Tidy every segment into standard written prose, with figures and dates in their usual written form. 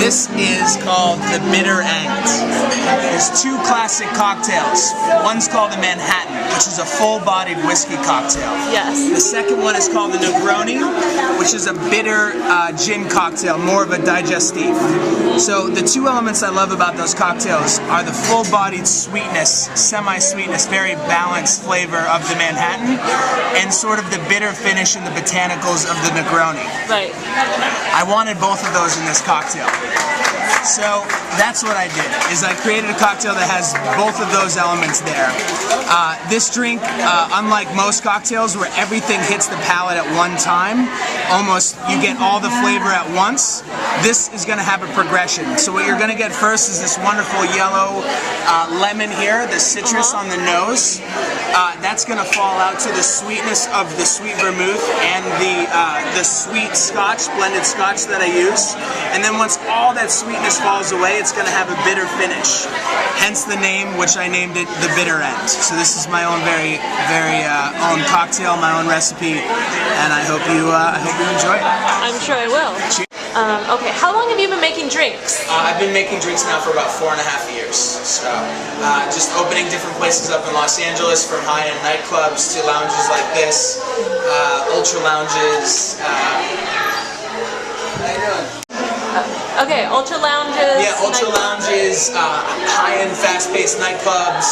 This is called the Bitter End. There's two classic cocktails. One's called the Manhattan, which is a full-bodied whiskey cocktail. Yes. The second one is called the Negroni, which is a bitter gin cocktail, more of a digestive. So the two elements I love about those cocktails are the full-bodied sweetness, semi-sweetness, very balanced flavor of the Manhattan, and sort of the bitter finish and the botanicals of the Negroni. Right. I wanted both of those in this cocktail. So that's what I did, is I created a cocktail that has both of those elements there. This drink, unlike most cocktails where everything hits the palate at one time, almost you get all the flavor at once, this is going to have a progression. So what you're going to get first is this wonderful yellow lemon here, the citrus on the nose. That's going to fall out to the sweetness of the sweet vermouth and the sweet scotch, blended scotch that I use. And then once all that sweetness falls away, it's going to have a bitter finish. Hence the name, which I named it the Bitter End. So this is my own very own cocktail, my own recipe, and I hope you enjoy it. I'm sure I will. Okay, how long have you been making drinks? I've been making drinks now for about 4.5 years. So just opening different places up in Los Angeles, from high-end nightclubs to lounges like this, ultra lounges. How you doing? Okay, ultra lounges. Yeah, ultra lounges, high-end, fast-paced nightclubs,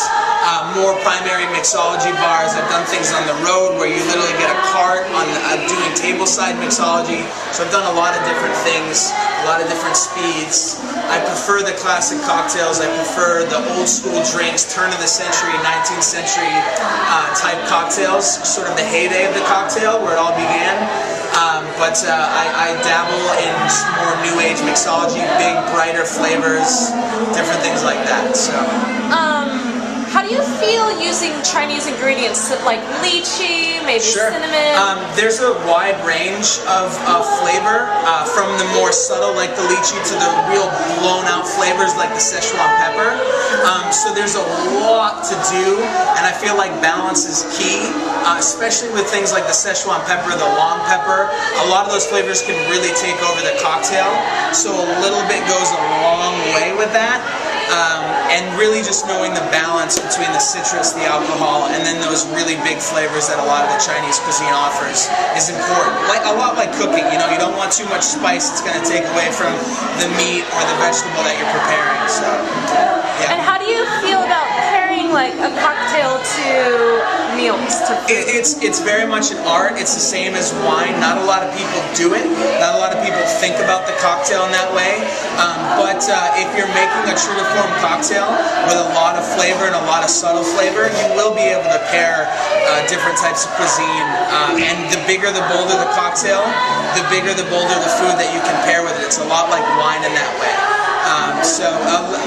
more primary mixology bars. I've done things on the road where you literally get a cart on doing table-side mixology. So I've done a lot of different things, a lot of different speeds. I prefer the classic cocktails. I prefer the old-school drinks, turn-of-the-century, 19th century type cocktails, sort of the heyday of the cocktail where it all began. But I dabble in more new age mixology, big, brighter flavors, different things like that. So. How do you feel using Chinese ingredients like lychee, maybe cinnamon? There's a wide range of flavor, from the more subtle like the lychee to the real blown out flavors like the Szechuan pepper. So there's a lot to do, and I feel like balance is key, especially with things like the Szechuan pepper, the long pepper. A lot of those flavors can really take over the cocktail, so a little bit goes a long way with that. And really just knowing the balance between the citrus, the alcohol, and then those really big flavors that a lot of the Chinese cuisine offers is important. Like a lot like cooking, you know, you don't want too much spice. It's going to take away from the meat or the vegetable that you're preparing. So, yeah. And how do you feel about pairing like a cocktail to meals? It's very much an art. It's the same as wine. Not a lot of people do it. Not a lot of people think about the cocktail in that way. But if you're making a true to form cocktail with a lot of flavor and a lot of subtle flavor, you will be able to pair different types of cuisine. And the bigger, the bolder the cocktail, the bigger, the bolder the food that you can pair with it. It's a lot like wine in that way.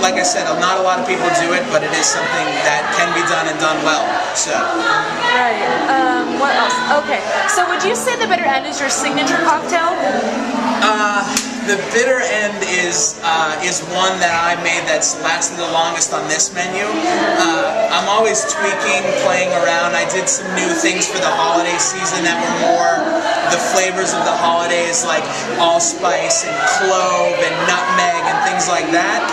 Like I said, not a lot of people do it, but it is something that can be done and done well. So. Right. What else? Okay. So would you say the Bitter End is your signature cocktail? The Bitter End is one that I made that's lasted the longest on this menu. I'm always tweaking, playing around. I did some new things for the holiday season that were more the flavors of the holidays, like allspice and clove and nutmeg and things like that.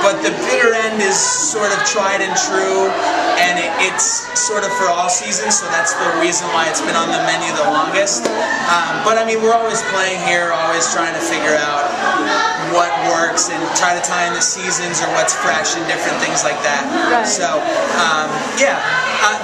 But the Bitter End is sort of tried and true, and it's sort of for all seasons, so that's the reason why it's been on the menu the longest. But I mean, we're always playing here, always trying to figure out what works and try to tie in the seasons or what's fresh and different things like that. Right. So, yeah.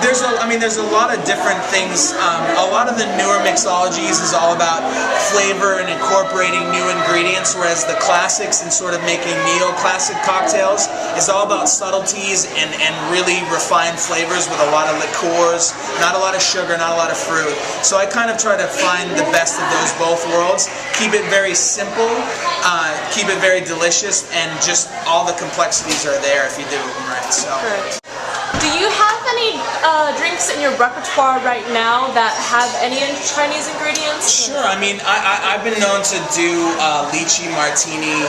There's a lot of different things. A lot of the newer mixologies is all about flavor and incorporating new ingredients, whereas the classics and sort of making neo-classic cocktails is all about subtleties and really refined flavors with a lot of liqueurs, not a lot of sugar, not a lot of fruit. So I kind of try to find the best of those both worlds, keep it very simple, keep it very delicious, and just all the complexities are there if you do them right. So. Do you have any drinks in your repertoire right now that have any Chinese ingredients? Sure. I mean, I've been known to do lychee martini,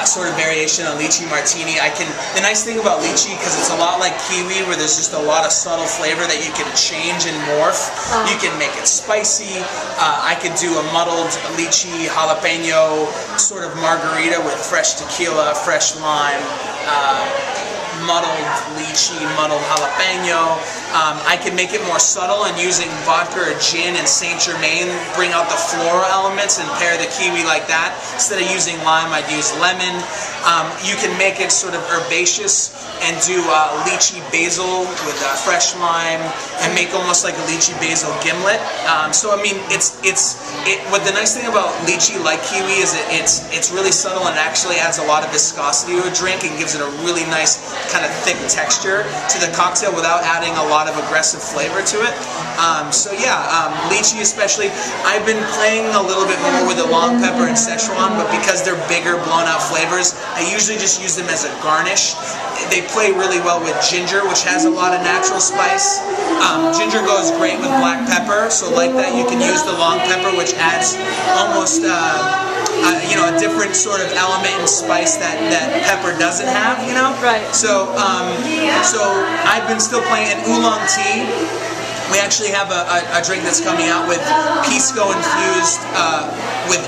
sort of variation on lychee martini. The nice thing about lychee, because it's a lot like kiwi, where there's just a lot of subtle flavor that you can change and morph. You can make it spicy. I could do a muddled lychee jalapeno sort of margarita with fresh tequila, fresh lime, muddled lychee, muddled jalapeno. I can make it more subtle, and using vodka or gin and Saint Germain bring out the floral elements and pair the kiwi like that. Instead of using lime, I'd use lemon. You can make it sort of herbaceous and do lychee basil with fresh lime and make almost like a lychee basil gimlet. So I mean, what the nice thing about lychee, like kiwi, is it's really subtle and actually adds a lot of viscosity to a drink and gives it a really nice kind of thick texture to the cocktail without adding a lot of aggressive flavor to it. So yeah, lychee especially. I've been playing a little bit more with the long pepper and Szechuan, but because they're bigger, blown out flavors, I usually just use them as a garnish. They play really well with ginger, which has a lot of natural spice. Ginger goes great with black pepper, so like that you can use the long pepper, which adds almost you know, a different sort of element and spice that pepper doesn't have, you know? Right. So I've been still playing an oolong tea. We actually have a drink that's coming out with pisco infused with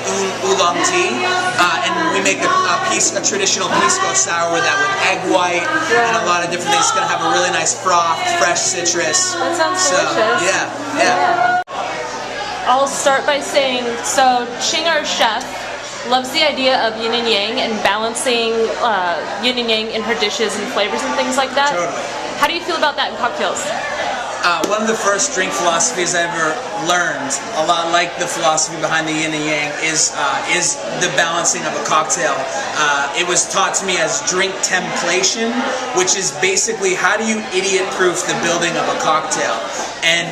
oolong tea, and we make a traditional pisco sour with that, with egg white and a lot of different things. It's going to have a really nice froth, fresh citrus. That sounds delicious. Yeah. I'll start by saying, so Ching, our chef, loves the idea of yin and yang and balancing yin and yang in her dishes and flavors and things like that. Totally. How do you feel about that in cocktails? One of the first drink philosophies I ever learned, a lot like the philosophy behind the yin and yang, is the balancing of a cocktail. It was taught to me as drink templation, which is basically how do you idiot-proof the building of a cocktail. And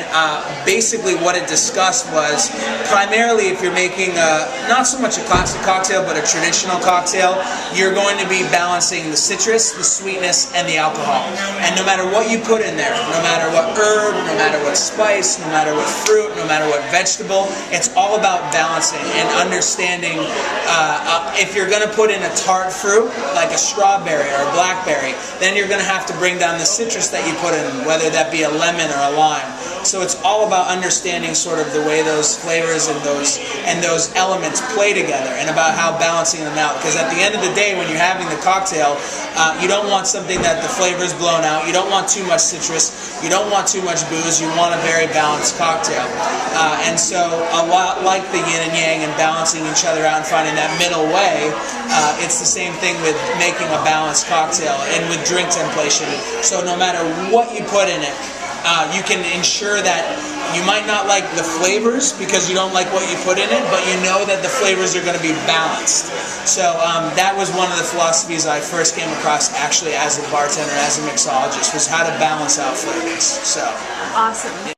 basically what it discussed was, primarily if you're making not so much a classic cocktail, but a traditional cocktail, you're going to be balancing the citrus, the sweetness, and the alcohol. And no matter what you put in there, no matter what herb, no matter what spice, no matter what fruit, no matter what vegetable, it's all about balancing and understanding. If you're going to put in a tart fruit, like a strawberry or a blackberry, then you're going to have to bring down the citrus that you put in, whether that be a lemon or a lime. So it's all about understanding sort of the way those flavors and those elements play together, and about how balancing them out. Because at the end of the day, when you're having the cocktail, you don't want something that the flavor's blown out. You don't want too much citrus. You don't want too much booze. You want a very balanced cocktail. And so a lot like the yin and yang and balancing each other out and finding that middle way, it's the same thing with making a balanced cocktail and with drink templation. So no matter what you put in it, you can ensure that you might not like the flavors because you don't like what you put in it, but you know that the flavors are going to be balanced. So that was one of the philosophies I first came across actually as a bartender, as a mixologist, was how to balance out flavors. So awesome.